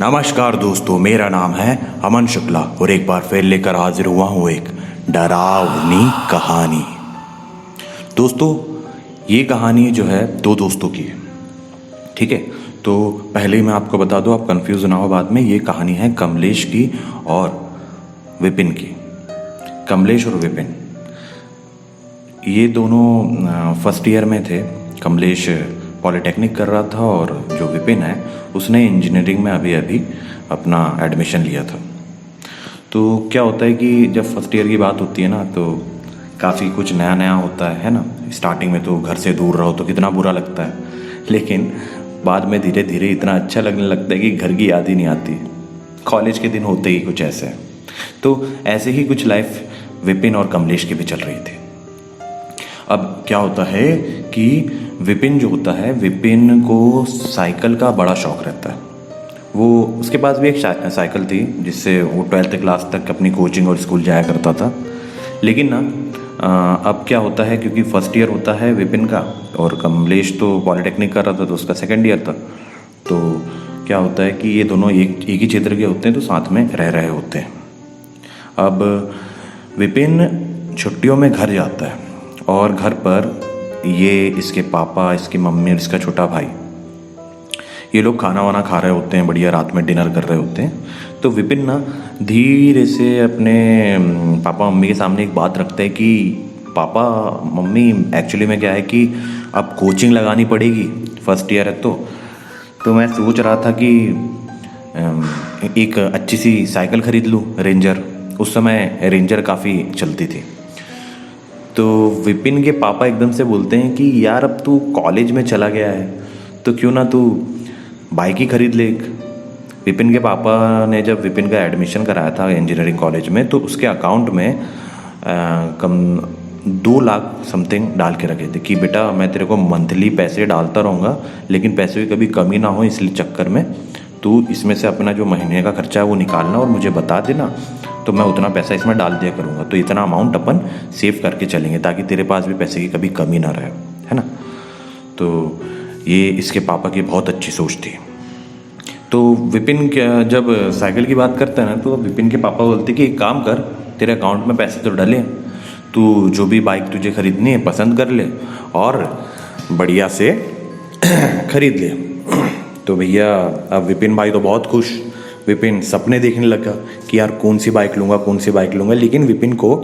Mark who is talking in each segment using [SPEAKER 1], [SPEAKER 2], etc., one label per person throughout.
[SPEAKER 1] नमस्कार दोस्तों, मेरा नाम है अमन शुक्ला और एक बार फिर लेकर हाजिर हुआ हूँ एक डरावनी कहानी। दोस्तों, ये कहानी जो है दो दोस्तों की है। ठीक है, तो पहले ही मैं आपको बता दूँ, आप कंफ्यूज ना हो बाद में। ये कहानी है कमलेश की और विपिन की। कमलेश और विपिन ये दोनों फर्स्ट ईयर में थे। कमलेश पॉलिटेक्निक कर रहा था और जो विपिन है उसने इंजीनियरिंग में अभी अभी अपना एडमिशन लिया था। तो क्या होता है कि जब फर्स्ट ईयर की बात होती है ना, तो काफ़ी कुछ नया नया होता है ना। स्टार्टिंग में तो घर से दूर रहो तो कितना बुरा लगता है, लेकिन बाद में धीरे धीरे इतना अच्छा लगने लगता है कि घर की याद ही नहीं आती। कॉलेज के दिन होते ही कुछ ऐसे हैं। तो ऐसे ही कुछ लाइफ विपिन और कमलेश की भी चल रही थी। अब क्या होता है कि विपिन जो होता है, विपिन को साइकिल का बड़ा शौक रहता है। वो उसके पास भी एक साइकिल थी जिससे वो 12th क्लास तक अपनी कोचिंग और स्कूल जाया करता था। लेकिन ना अब क्या होता है, क्योंकि फर्स्ट ईयर होता है विपिन का और कमलेश तो पॉलिटेक्निक कर रहा था तो उसका सेकेंड ईयर था। तो क्या होता है कि ये दोनों एक ही क्षेत्र के होते हैं, तो साथ में रह रहे होते हैं। अब विपिन छुट्टियों में घर जाता है और घर पर ये इसके पापा, इसकी मम्मी और इसका छोटा भाई, ये लोग खाना वाना खा रहे होते हैं, बढ़िया रात में डिनर कर रहे होते हैं। तो विपिन ना धीरे से अपने पापा मम्मी के सामने एक बात रखता है कि पापा मम्मी, एक्चुअली में क्या है कि अब कोचिंग लगानी पड़ेगी, फर्स्ट ईयर है तो मैं सोच रहा था कि एक अच्छी सी साइकिल खरीद लूँ, रेंजर। उस समय रेंजर काफ़ी चलती थी। तो विपिन के पापा एकदम से बोलते हैं कि यार अब तू कॉलेज में चला गया है तो क्यों ना तू बाइक ही खरीद ले एक। विपिन के पापा ने जब विपिन का एडमिशन कराया था इंजीनियरिंग कॉलेज में, तो उसके अकाउंट में कम 2 लाख समथिंग डाल के रखे थे कि बेटा मैं तेरे को मंथली पैसे डालता रहूँगा, लेकिन पैसे की कभी कमी ना हो, इसलिए चक्कर में तू इसमें से अपना जो महीने का खर्चा है वो निकालना और मुझे बता देना, तो मैं उतना पैसा इसमें डाल दिया करूँगा। तो इतना अमाउंट अपन सेव करके चलेंगे ताकि तेरे पास भी पैसे की कभी कमी ना रहे, है ना। तो ये इसके पापा की बहुत अच्छी सोच थी। तो विपिन क्या जब साइकिल की बात करता है ना, तो विपिन के पापा बोलते कि एक काम कर, तेरे अकाउंट में पैसे तो डले, तू जो भी बाइक तुझे खरीदनी है पसंद कर ले और बढ़िया से खरीद ले। तो भैया अब विपिन भाई तो बहुत खुश। विपिन सपने देखने लगा कि यार कौन सी बाइक लूँगा। लेकिन विपिन को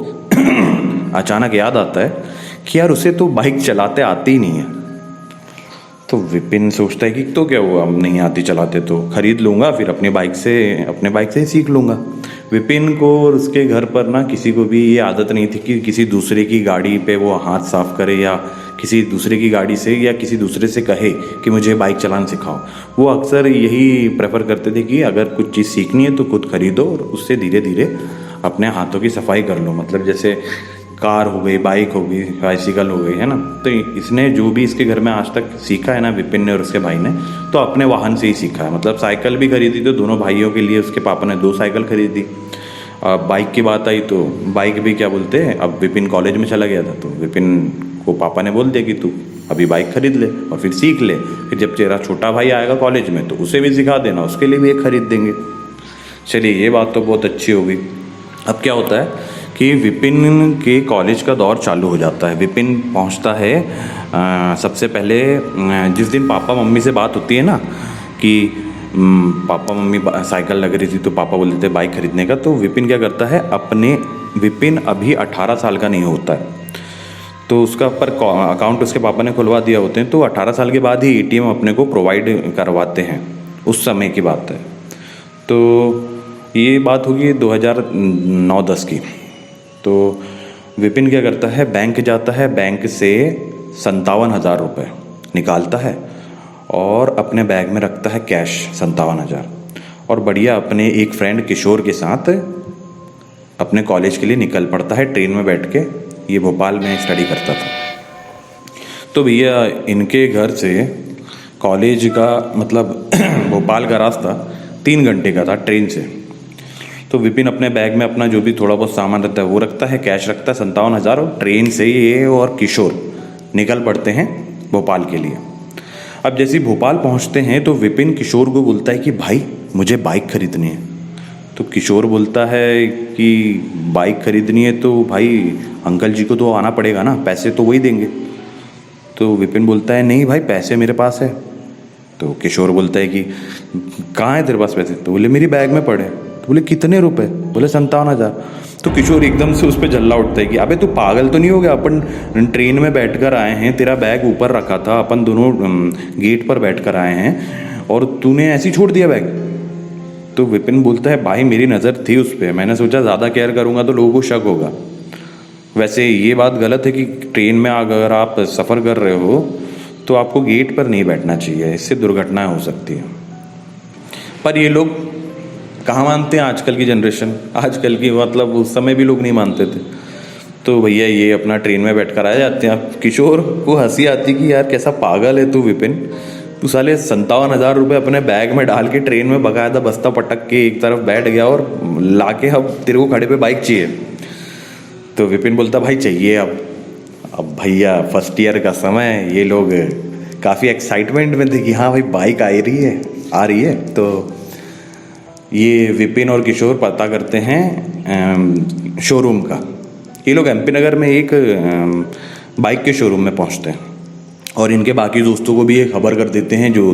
[SPEAKER 1] अचानक याद आता है कि यार उसे तो बाइक चलाते आती ही नहीं है। तो विपिन सोचता है कि तो क्या हुआ, नहीं आती चलाते तो खरीद लूँगा, फिर अपने बाइक से ही सीख लूँगा। विपिन को और उसके घर पर ना किसी को भी ये आदत नहीं थी कि किसी दूसरे की गाड़ी पे वो हाथ साफ करे या किसी दूसरे की गाड़ी से या किसी दूसरे से कहे कि मुझे बाइक चलाना सिखाओ। वो अक्सर यही प्रेफर करते थे कि अगर कुछ चीज़ सीखनी है तो खुद खरीदो और उससे धीरे धीरे अपने हाथों की सफाई कर लो। मतलब जैसे कार हो गई, बाइक हो गई, बाइसिकल हो गई, है ना। तो इसने जो भी इसके घर में आज तक सीखा है ना, विपिन ने और उसके भाई ने, तो अपने वाहन से ही सीखा है। मतलब साइकिल भी खरीदी तो दोनों भाइयों के लिए उसके पापा ने 2 साइकिल खरीदी। अब बाइक की बात आई तो बाइक भी क्या बोलते हैं, अब विपिन कॉलेज में चला गया था तो विपिन को पापा ने बोल दिया कि तू अभी बाइक खरीद ले और फिर सीख ले, फिर जब तेरा छोटा भाई आएगा कॉलेज में तो उसे भी सिखा देना, उसके लिए भी एक खरीद देंगे। चलिए, ये बात तो बहुत अच्छी हो गई। अब क्या होता है कि विपिन के कॉलेज का दौर चालू हो जाता है। विपिन पहुंचता है सबसे पहले जिस दिन पापा मम्मी से बात होती है ना कि पापा मम्मी साइकिल लग रही थी तो पापा बोलते थे बाइक खरीदने का, तो विपिन क्या करता है, विपिन अभी 18 साल का नहीं होता है, तो उसका पर अकाउंट उसके पापा ने खुलवा दिया होते हैं। तो 18 साल के बाद ही ATM अपने को प्रोवाइड करवाते हैं, उस समय की बात है। तो ये बात होगी 2009-10 की। तो विपिन क्या करता है, बैंक जाता है, बैंक से 57,000 रुपये निकालता है और अपने बैग में रखता है कैश 57,000, और बढ़िया अपने एक फ्रेंड किशोर के साथ अपने कॉलेज के लिए निकल पड़ता है ट्रेन में बैठ के। ये भोपाल में स्टडी करता था। तो भैया इनके घर से कॉलेज का मतलब भोपाल का रास्ता 3 घंटे का था ट्रेन से। तो विपिन अपने बैग में अपना जो भी थोड़ा बहुत सामान रहता है वो रखता है, कैश रखता है 57,000, और ट्रेन से ये और किशोर निकल पड़ते हैं भोपाल के लिए। अब जैसे भोपाल पहुंचते हैं तो विपिन किशोर को बोलता है कि भाई मुझे बाइक खरीदनी है। तो किशोर बोलता है कि बाइक खरीदनी है तो भाई अंकल जी को तो आना पड़ेगा ना, पैसे तो वही देंगे। तो विपिन बोलता है नहीं भाई, पैसे मेरे पास है। तो किशोर बोलता है कि कहाँ है तेरे पास पैसे? तो बोले मेरी बैग में पड़े। तो बोले कितने रुपए? बोले 57,000। तो किशोर एकदम से उस पर जल्ला उठता है कि अबे तू पागल तो नहीं हो गया, अपन ट्रेन में बैठ कर आए हैं, तेरा बैग ऊपर रखा था, अपन दोनों गेट पर बैठ कर आए हैं और तूने ऐसे ही छोड़ दिया बैग। तो विपिन बोलता है भाई मेरी नज़र थी उस पर, मैंने सोचा ज़्यादा केयर करूँगा तो लोगों को शक होगा। वैसे ये बात गलत है कि ट्रेन में अगर आप सफ़र कर रहे हो तो आपको गेट पर नहीं बैठना चाहिए, इससे दुर्घटनाएं हो सकती हैं। पर ये लोग कहाँ मानते हैं आजकल की जनरेशन, आजकल की मतलब उस समय भी लोग नहीं मानते थे। तो भैया ये अपना ट्रेन में बैठ कर आ जाते हैं। अब किशोर को हंसी आती कि यार कैसा पागल है तू विपिन, तू साले 57,000 रुपये अपने बैग में डाल के ट्रेन में बकायदा बस्ता पटक के एक तरफ बैठ गया और लाके अब तेरे को खड़े पे बाइक चाहिए। तो विपिन बोलता भाई चाहिए। अब भैया फर्स्ट ईयर का समय, ये लोग काफ़ी एक्साइटमेंट में थे कि हाँ भाई बाइक आ रही है। तो ये विपिन और किशोर पता करते हैं शोरूम का। ये लोग एमपी नगर में एक बाइक के शोरूम में पहुंचते हैं और इनके बाकी दोस्तों को भी ये खबर कर देते हैं। जो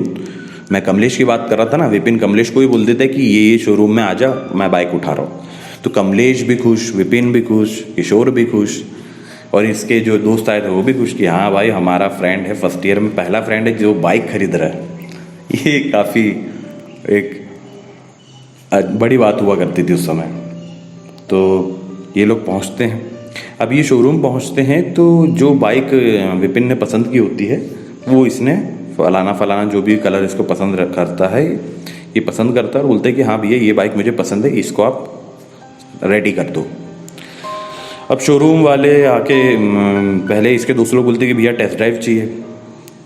[SPEAKER 1] मैं कमलेश की बात कर रहा था ना, विपिन कमलेश को ही बोल देता है कि ये शोरूम में आ जा, मैं बाइक उठा रहा हूँ। तो कमलेश भी खुश, विपिन भी खुश, किशोर भी खुश और इसके जो दोस्त आए थे वो भी खुश कि हाँ भाई हमारा फ्रेंड है, फर्स्ट ईयर में पहला फ्रेंड है जो बाइक खरीद रहा है। ये काफ़ी एक बड़ी बात हुआ करती थी उस समय। तो ये लोग पहुंचते हैं। अब ये शोरूम पहुंचते हैं तो जो बाइक विपिन ने पसंद की होती है वो इसने फलाना जो भी कलर इसको पसंद करता है ये पसंद करता है और बोलते हैं कि हाँ भैया ये बाइक मुझे पसंद है, इसको आप रेडी कर दो। अब शोरूम वाले आके पहले इसके दोस्त लोग बोलते हैं कि भैया टेस्ट ड्राइव चाहिए।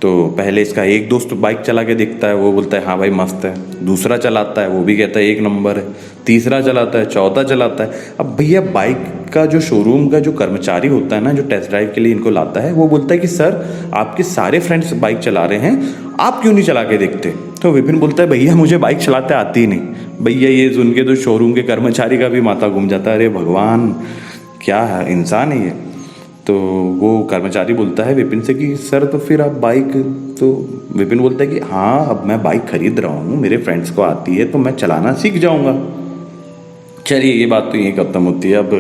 [SPEAKER 1] तो पहले इसका एक दोस्त बाइक चला के देखता है, वो बोलता है हाँ भाई मस्त है। दूसरा चलाता है, वो भी कहता है एक नंबर है। तीसरा चलाता है, चौथा चलाता है। अब भैया बाइक का जो शोरूम का जो कर्मचारी होता है ना, जो टेस्ट ड्राइव के लिए इनको लाता है, वो बोलता है कि सर आपके सारे फ्रेंड्स बाइक चला रहे हैं, आप क्यों नहीं चला के देखते? तो विपिन बोलता है भैया मुझे बाइक चलाते आती ही नहीं। भैया ये सुन के तो शोरूम के कर्मचारी का भी माथा घूम जाता है, अरे भगवान क्या है, इंसान है ये। तो वो कर्मचारी बोलता है विपिन से कि सर तो फिर आप बाइक, तो विपिन बोलता है कि हाँ अब मैं बाइक खरीद रहा हूँ, मेरे फ्रेंड्स को आती है तो मैं चलाना सीख जाऊँगा। चलिए ये बात तो यहीं खत्म होती है। अब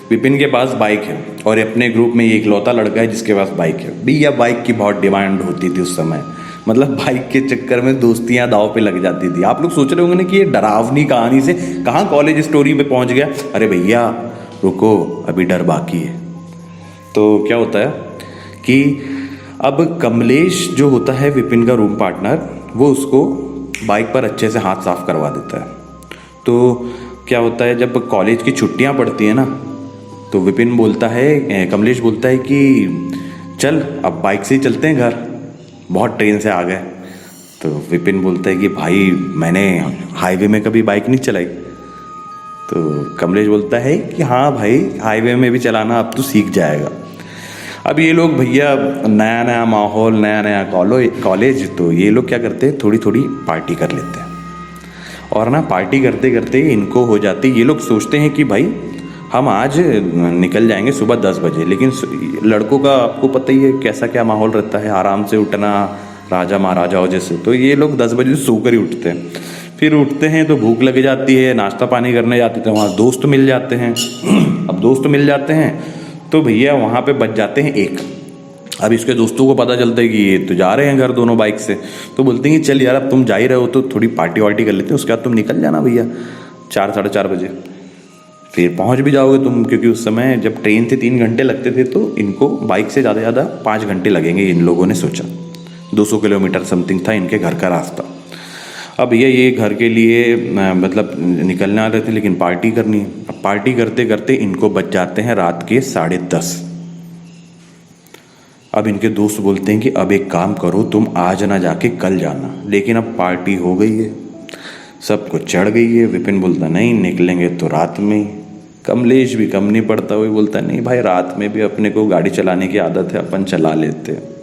[SPEAKER 1] विपिन के पास बाइक है और अपने ग्रुप में ये इकलौता लड़का है जिसके पास बाइक है। भैया बाइक की बहुत डिमांड होती थी उस समय, मतलब बाइक के चक्कर में दोस्तियां दाव पे लग जाती थी। आप लोग सोच रहे होंगे ना कि ये डरावनी कहानी से कहाँ कॉलेज स्टोरी पे पहुंच गया। अरे भैया रुको, अभी डर बाकी है। तो क्या होता है कि अब कमलेश जो होता है विपिन का रूम पार्टनर, वो उसको बाइक पर अच्छे से हाथ साफ करवा देता है। तो क्या होता है जब कॉलेज की छुट्टियां पड़ती है ना, तो विपिन बोलता है, कमलेश बोलता है कि चल अब बाइक से ही चलते हैं घर, बहुत ट्रेन से आ गए। तो विपिन बोलता है कि भाई मैंने हाईवे में कभी बाइक नहीं चलाई। तो कमलेश बोलता है कि हाँ भाई हाईवे में भी चलाना अब तो सीख जाएगा। अब ये लोग भैया नया नया माहौल, नया नया कॉलेज, तो ये लोग क्या करते हैं थोड़ी थोड़ी पार्टी कर लेते हैं। और ना पार्टी करते करते इनको हो जाती, ये लोग सोचते हैं कि भाई हम आज निकल जाएंगे सुबह 10 बजे, लेकिन लड़कों का आपको पता ही है कैसा क्या माहौल रहता है, आराम से उठना राजा महाराजाओं जैसे। तो ये लोग 10 बजे सोकर ही उठते हैं। फिर उठते हैं तो भूख लग जाती है, नाश्ता पानी करने जाते थे, वहाँ दोस्त मिल जाते हैं। अब दोस्त मिल जाते हैं तो भैया वहाँ पे बच जाते हैं 1। अब इसके दोस्तों को पता चलता है कि ये तो जा रहे हैं घर दोनों बाइक से, तो बोलते हैं कि चल यार अब तुम जा ही रहे हो तो थोड़ी पार्टी वार्टी कर लेते हैं, उसके बाद तुम निकल जाना भैया 4 साढ़े 4 बजे, फिर पहुँच भी जाओगे तुम। क्योंकि उस समय जब ट्रेन से 3 घंटे लगते थे तो इनको बाइक से ज़्यादा 5 घंटे लगेंगे, इन लोगों ने सोचा। 200 किलोमीटर समथिंग था इनके घर का रास्ता। अब ये घर के लिए मतलब निकलने आ रहे थे, लेकिन पार्टी करनी है। अब पार्टी करते करते इनको बच जाते हैं रात के 10:30। अब इनके दोस्त बोलते हैं कि अब एक काम करो, तुम आज ना जाके कल जाना। लेकिन अब पार्टी हो गई है, सब कुछ चढ़ गई है। विपिन बोलता नहीं निकलेंगे तो रात में ही। कमलेश भी कम नहीं पड़ता, वही बोलता नहीं भाई रात में भी अपने को गाड़ी चलाने की आदत है, अपन चला लेते हैं।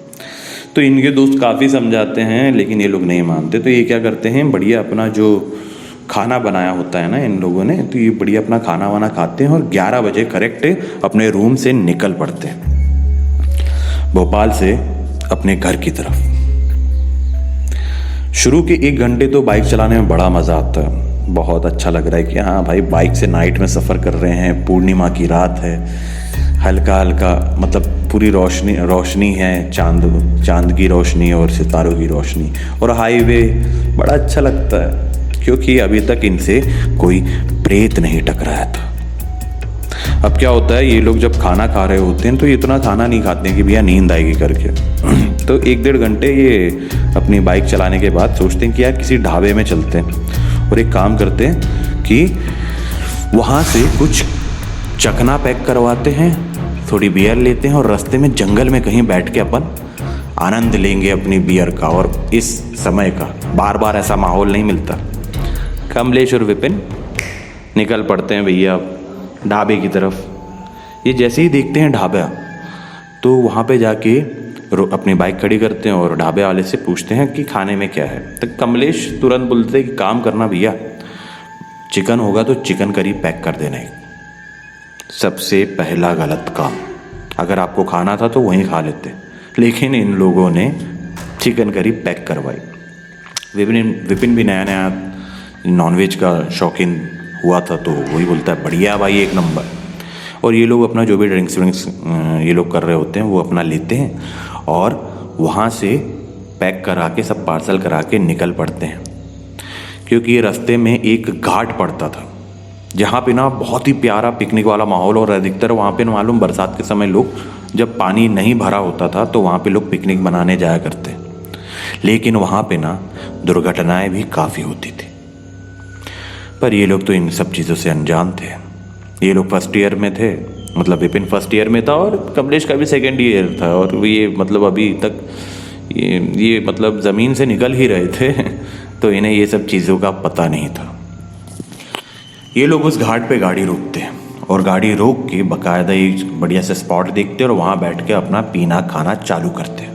[SPEAKER 1] तो इनके दोस्त काफ़ी समझाते हैं लेकिन ये लोग नहीं मानते। तो ये क्या करते हैं, बढ़िया अपना जो खाना बनाया होता है ना इन लोगों ने, तो ये बढ़िया अपना खाना वाना खाते हैं और 11 बजे करेक्ट अपने रूम से निकल पड़ते हैं भोपाल से अपने घर की तरफ। शुरू के 1 घंटे तो बाइक चलाने में बड़ा मज़ा आता है, बहुत अच्छा लग रहा है कि हाँ भाई बाइक से नाइट में सफ़र कर रहे हैं, पूर्णिमा की रात है, हल्का हल्का मतलब पूरी रोशनी है, चांद की रोशनी और सितारों की रोशनी, और हाईवे बड़ा अच्छा लगता है क्योंकि अभी तक इनसे कोई प्रेत नहीं टकराया था। अब क्या होता है, ये लोग जब खाना खा रहे होते हैं तो इतना खाना नहीं खाते हैं कि भैया नींद आएगी करके तो 1-1.5 घंटे ये अपनी बाइक चलाने के बाद सोचते हैं कि यार किसी ढाबे में चलते हैं और एक काम करते हैं कि वहाँ से कुछ चखना पैक करवाते हैं, थोड़ी बियर लेते हैं और रास्ते में जंगल में कहीं बैठ के अपन आनंद लेंगे अपनी बियर का। और इस समय का बार बार ऐसा माहौल नहीं मिलता। कमलेश और विपिन निकल पड़ते हैं भैया ढाबे की तरफ। ये जैसे ही देखते हैं ढाबा तो वहाँ पे जाके अपनी बाइक खड़ी करते हैं और ढाबे वाले से पूछते हैं कि खाने में क्या है। तो कमलेश तुरंत बोलते हैं कि काम करना भैया, चिकन होगा तो चिकन करी पैक कर देना। सबसे पहला गलत काम, अगर आपको खाना था तो वहीं खा लेते, लेकिन इन लोगों ने चिकन करी पैक करवाई। विपिन भी नया नया नॉनवेज का शौकीन हुआ था तो वही बोलता है बढ़िया भाई, 1 नंबर। और ये लोग अपना जो भी ड्रिंक्स ये लोग कर रहे होते हैं वो अपना लेते हैं और वहाँ से पैक करा के सब पार्सल करा के निकल पड़ते हैं। क्योंकि ये रास्ते में एक घाट पड़ता था जहाँ पे ना बहुत ही प्यारा पिकनिक वाला माहौल, और अधिकतर वहाँ पे मालूम बरसात के समय लोग जब पानी नहीं भरा होता था तो वहाँ पे लोग पिकनिक मनाने जाया करते, लेकिन वहाँ पे ना दुर्घटनाएं भी काफ़ी होती थी। पर ये लोग तो इन सब चीज़ों से अनजान थे। ये लोग फर्स्ट ईयर में थे, मतलब विपिन फर्स्ट ईयर में था और कमलेश का भी सेकेंड ईयर था, और ये मतलब अभी तक ये मतलब ज़मीन से निकल ही रहे थे तो इन्हें ये सब चीज़ों का पता नहीं था। ये लोग उस घाट पे गाड़ी रोकते हैं और गाड़ी रोक के बाकायदा एक बढ़िया से स्पॉट देखते हैं और वहाँ बैठ के अपना पीना खाना चालू करते हैं।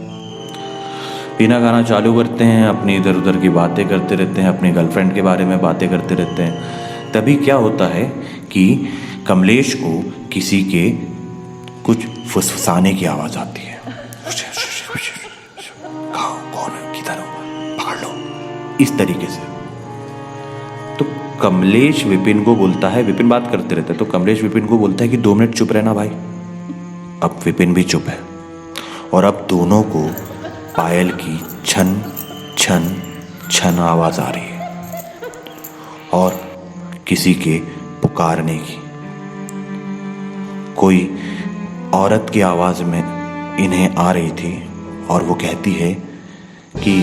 [SPEAKER 1] पीना खाना चालू करते हैं, अपनी इधर उधर की बातें करते रहते हैं, अपनी गर्लफ्रेंड के बारे में बातें करते रहते हैं। तभी क्या होता है कि कमलेश को किसी के कुछ फुसफुसाने की आवाज़ आती है। कौन है, किधर हो, पकड़ लो, इस तरीके से। तो कमलेश विपिन को बोलता है, विपिन बात करते रहते हैं तो कमलेश विपिन को बोलता है कि 2 मिनट चुप रहना भाई। अब विपिन भी चुप है और अब दोनों को पायल की छन छन छन आवाज आ रही है और किसी के पुकारने की। कोई औरत की आवाज में इन्हें आ रही थी और वो कहती है कि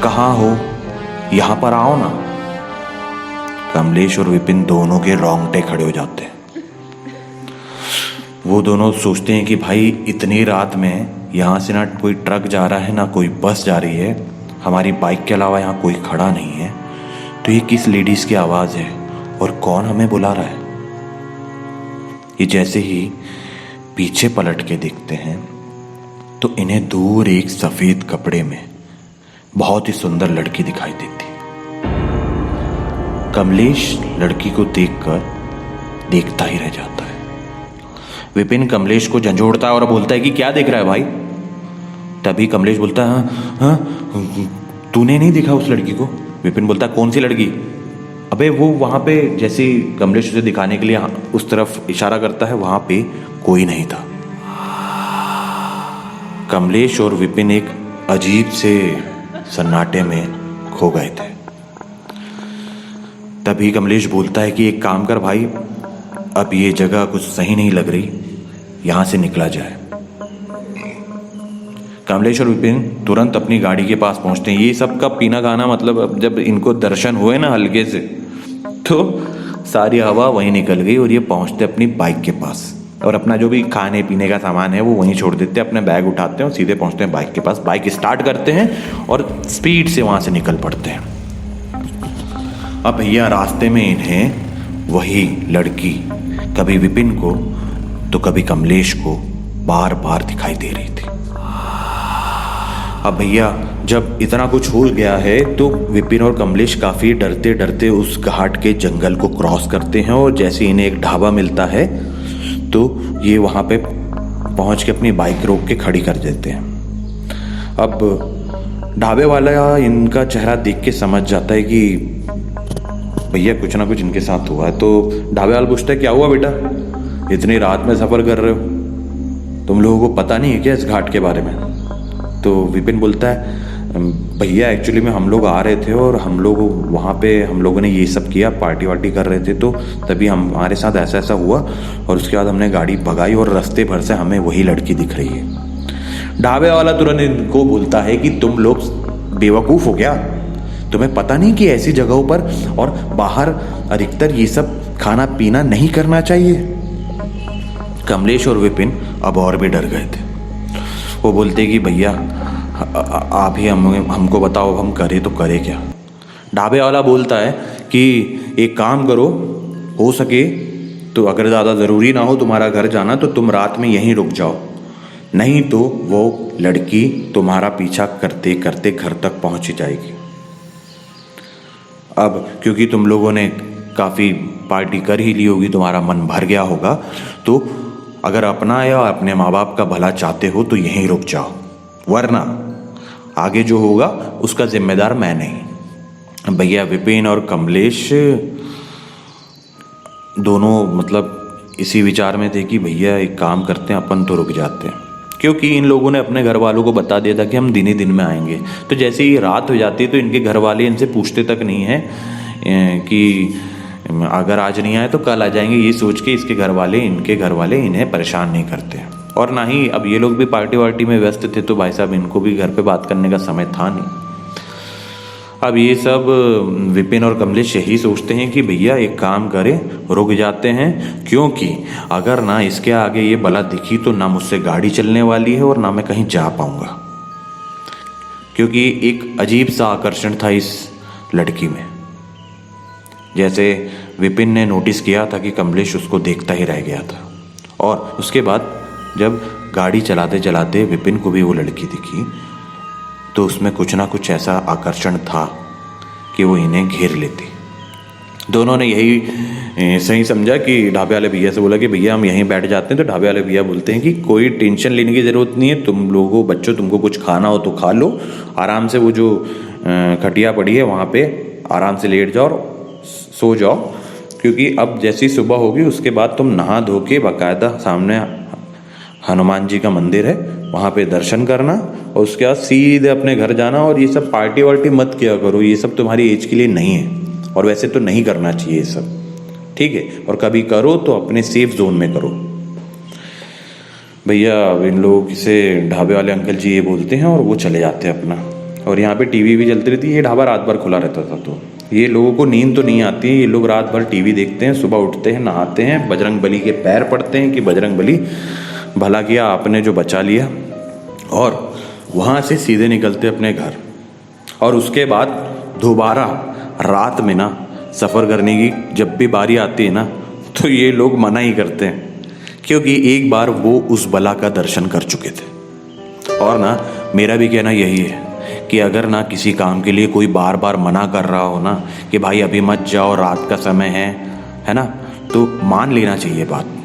[SPEAKER 1] कहाँ हो, यहाँ पर आओ ना। कमलेश और विपिन दोनों के रोंगटे खड़े हो जाते हैं। वो दोनों सोचते हैं कि भाई इतनी रात में यहाँ से ना कोई ट्रक जा रहा है ना कोई बस जा रही है, हमारी बाइक के अलावा यहाँ कोई खड़ा नहीं है, तो ये किस लेडीज़ की आवाज़ है और कौन हमें बुला रहा है। ये जैसे ही पीछे पलट के देखते हैं तो इन्हें दूर एक सफ़ेद कपड़े में बहुत ही सुंदर लड़की दिखाई देती। कमलेश लड़की को देखकर देखता ही रह जाता है। विपिन कमलेश को झंझोड़ता है और बोलता है कि क्या देख रहा है भाई। तभी कमलेश बोलता है हाँ, तूने नहीं देखा उस लड़की को। विपिन बोलता है कौन सी लड़की। अबे वो वहाँ पे, जैसे कमलेश उसे दिखाने के लिए उस तरफ इशारा करता है, वहाँ पे कोई नहीं था। कमलेश और विपिन एक अजीब से सन्नाटे में खो गए थे। तभी कमलेश बोलता है कि एक काम कर भाई, अब ये जगह कुछ सही नहीं लग रही, यहाँ से निकला जाए। कमलेश और विपिन तुरंत अपनी गाड़ी के पास पहुंचते हैं। ये सब का पीना खाना मतलब अब जब इनको दर्शन हुए ना हल्के से, तो सारी हवा वहीं निकल गई और ये पहुंचते अपनी बाइक के पास और अपना जो भी खाने पीने का सामान है वो वहीं छोड़ देते हैं, अपने बैग उठाते हैं और सीधे पहुंचते हैं बाइक के पास। बाइक स्टार्ट करते हैं और स्पीड से वहाँ से निकल पड़ते हैं। अब भैया रास्ते में इन्हें वही लड़की कभी विपिन को तो कभी कमलेश को बार बार दिखाई दे रही थी। अब भैया जब इतना कुछ हो गया है तो विपिन और कमलेश काफ़ी डरते डरते उस घाट के जंगल को क्रॉस करते हैं और जैसे इन्हें एक ढाबा मिलता है तो ये वहाँ पे पहुँच के अपनी बाइक रोक के खड़ी कर देते हैं। अब ढाबे वाला इनका चेहरा देख के समझ जाता है कि भैया कुछ ना कुछ इनके साथ हुआ है। तो ढाबे वाला पूछता है क्या हुआ बेटा, इतनी रात में सफ़र कर रहे हो, तुम लोगों को पता नहीं है क्या इस घाट के बारे में? तो विपिन बोलता है भैया एक्चुअली में हम लोग आ रहे थे और हम लोग वहाँ पे हम लोगों ने ये सब किया, पार्टी वार्टी कर रहे थे, तो तभी हमारे साथ ऐसा ऐसा हुआ और उसके बाद हमने गाड़ी भगाई और रास्ते भर से हमें वही लड़की दिख रही है। ढाबे वाला तुरंत इनको बोलता है कि तुम लोग बेवकूफ़ हो क्या, तुम्हें पता नहीं कि ऐसी जगहों पर और बाहर अधिकतर ये सब खाना पीना नहीं करना चाहिए। कमलेश और विपिन अब और भी डर गए थे। वो बोलते कि भैया आप ही हमको बताओ हम करें तो करें क्या। ढाबे वाला बोलता है कि एक काम करो, हो सके तो अगर ज़्यादा ज़रूरी ना हो तुम्हारा घर जाना तो तुम रात में यहीं रुक जाओ, नहीं तो वो लड़की तुम्हारा पीछा करते करते घर तक पहुंच जाएगी। अब क्योंकि तुम लोगों ने काफ़ी पार्टी कर ही ली होगी, तुम्हारा मन भर गया होगा, तो अगर अपना या अपने माँ बाप का भला चाहते हो तो यहीं रुक जाओ, वरना आगे जो होगा उसका जिम्मेदार मैं नहीं। भैया विपिन और कमलेश दोनों मतलब इसी विचार में थे कि भैया एक काम करते हैं, अपन तो रुक जाते हैं, क्योंकि इन लोगों ने अपने घर वालों को बता दिया था कि हम दिन ही दिन में आएंगे। तो जैसे ही रात हो जाती है तो इनके घर वाले इनसे पूछते तक नहीं हैं कि अगर आज नहीं आए तो कल आ जाएंगे, ये सोच के इनके घर वाले इन्हें परेशान नहीं करते। और ना ही अब ये लोग भी पार्टी वार्टी में व्यस्त थे, तो भाई साहब इनको भी घर पे बात करने का समय था नहीं। अब ये सब विपिन और कमलेश यही सोचते हैं कि भैया एक काम करें, रुक जाते हैं, क्योंकि अगर ना इसके आगे ये बला दिखी तो ना मुझसे गाड़ी चलने वाली है और ना मैं कहीं जा पाऊंगा, क्योंकि एक अजीब सा आकर्षण था इस लड़की में। जैसे विपिन ने नोटिस किया था कि कमलेश उसको देखता ही रह गया था, और उसके बाद जब गाड़ी चलाते चलाते विपिन को भी वो लड़की दिखी तो उसमें कुछ ना कुछ ऐसा आकर्षण था कि वो इन्हें घेर लेती। दोनों ने यही सही समझा कि ढाबे वाले भैया से बोला कि भैया हम यहीं बैठ जाते हैं। तो ढाबे वाले भैया बोलते हैं कि कोई टेंशन लेने की ज़रूरत नहीं है, तुम लोगों बच्चों तुमको कुछ खाना हो तो खा लो, आराम से वो जो खटिया पड़ी है वहाँ पे आराम से लेट जाओ और सो जाओ, क्योंकि अब जैसी सुबह होगी उसके बाद तुम नहा धो के बाकायदा सामने हनुमान जी का मंदिर है वहाँ पे दर्शन करना और उसके बाद सीधे अपने घर जाना। और ये सब पार्टी वार्टी मत किया करो, ये सब तुम्हारी एज के लिए नहीं है और वैसे तो नहीं करना चाहिए ये सब, ठीक है? और कभी करो तो अपने सेफ जोन में करो। भैया इन लोगों से ढाबे वाले अंकल जी ये बोलते हैं और वो चले जाते हैं अपना। और यहाँ पे टीवी भी चलती रहती है, ये ढाबा रात भर खुला रहता था, तो ये लोगों को नींद तो नहीं आती है, ये लोग रात भर टीवी देखते हैं, सुबह उठते हैं, नहाते हैं, बजरंग बली के पैर पड़ते हैं कि बजरंग बली भला किया आपने जो बचा लिया, और वहाँ से सीधे निकलते अपने घर। और उसके बाद दोबारा रात में ना सफ़र करने की जब भी बारी आती है ना तो ये लोग मना ही करते हैं, क्योंकि एक बार वो उस बला का दर्शन कर चुके थे। और ना मेरा भी कहना यही है कि अगर ना किसी काम के लिए कोई बार बार मना कर रहा हो ना कि भाई अभी मत जाओ, रात का समय है ना, तो मान लेना चाहिए बात,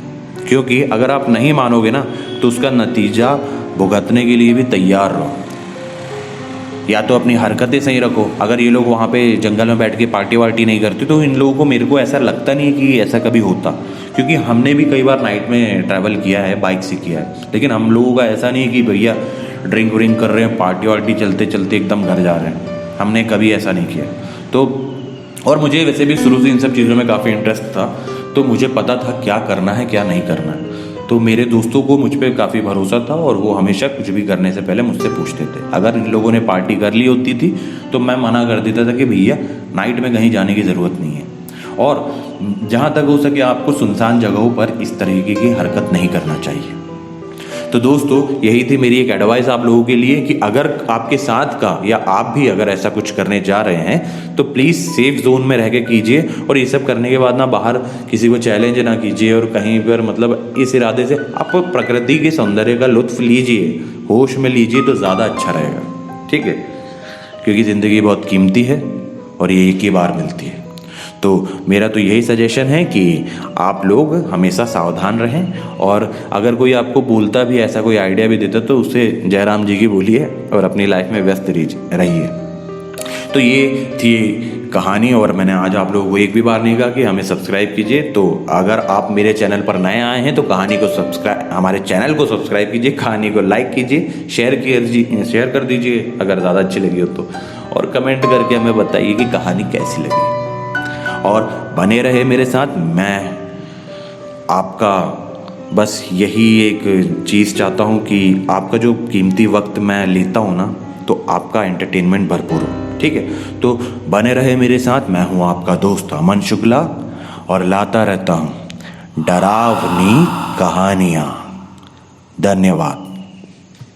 [SPEAKER 1] क्योंकि अगर आप नहीं मानोगे ना तो उसका नतीजा भुगतने के लिए भी तैयार रहो। या तो अपनी हरकतें सही रखो। अगर ये लोग वहाँ पे जंगल में बैठ के पार्टी वार्टी नहीं करते तो इन लोगों को, मेरे को ऐसा लगता नहीं कि ऐसा कभी होता, क्योंकि हमने भी कई बार नाइट में ट्रैवल किया है, बाइक से किया है, लेकिन हम लोगों का ऐसा नहीं कि भैया ड्रिंक व्रिंक कर रहे हैं, पार्टी वार्टी चलते चलते एकदम घर जा रहे हैं, हमने कभी ऐसा नहीं किया। तो और मुझे वैसे भी शुरू से इन सब चीज़ों में काफ़ी इंटरेस्ट था, तो मुझे पता था क्या करना है क्या नहीं करना है। तो मेरे दोस्तों को मुझ पर काफ़ी भरोसा था और वो हमेशा कुछ भी करने से पहले मुझसे पूछते थे। अगर इन लोगों ने पार्टी कर ली होती थी तो मैं मना कर देता था कि भैया नाइट में कहीं जाने की ज़रूरत नहीं है, और जहाँ तक हो सके आपको सुनसान जगहों पर इस तरीके की हरकत नहीं करना चाहिए। तो दोस्तों यही थी मेरी एक एडवाइस आप लोगों के लिए कि अगर आपके साथ का या आप भी अगर ऐसा कुछ करने जा रहे हैं तो प्लीज़ सेफ जोन में रह के कीजिए, और ये सब करने के बाद ना बाहर किसी को चैलेंज ना कीजिए, और कहीं पर मतलब इस इरादे से आप प्रकृति के सौंदर्य का लुत्फ लीजिए, होश में लीजिए तो ज़्यादा अच्छा रहेगा। ठीक है, क्योंकि ज़िंदगी बहुत कीमती है और ये एक ही बार मिलती है। तो मेरा तो यही सजेशन है कि आप लोग हमेशा सावधान रहें, और अगर कोई आपको बोलता भी, ऐसा कोई आइडिया भी देता, तो उसे जयराम जी की बोलिए और अपनी लाइफ में व्यस्त रहिए। तो ये थी कहानी, और मैंने आज आप लोगों को एक भी बार नहीं कहा कि हमें सब्सक्राइब कीजिए। तो अगर आप मेरे चैनल पर नए आए हैं तो हमारे चैनल को सब्सक्राइब कीजिए, कहानी को लाइक कीजिए, शेयर कर दीजिए अगर ज़्यादा अच्छी लगी हो तो, और कमेंट करके हमें बताइए कि कहानी कैसी लगी। और बने रहे मेरे साथ। मैं आपका बस यही एक चीज़ चाहता हूँ कि आपका जो कीमती वक्त मैं लेता हूँ ना, तो आपका एंटरटेनमेंट भरपूर हो, ठीक है। तो बने रहे मेरे साथ। मैं हूँ आपका दोस्त अमन शुक्ला, और लाता रहता हूँ डरावनी कहानियाँ। धन्यवाद।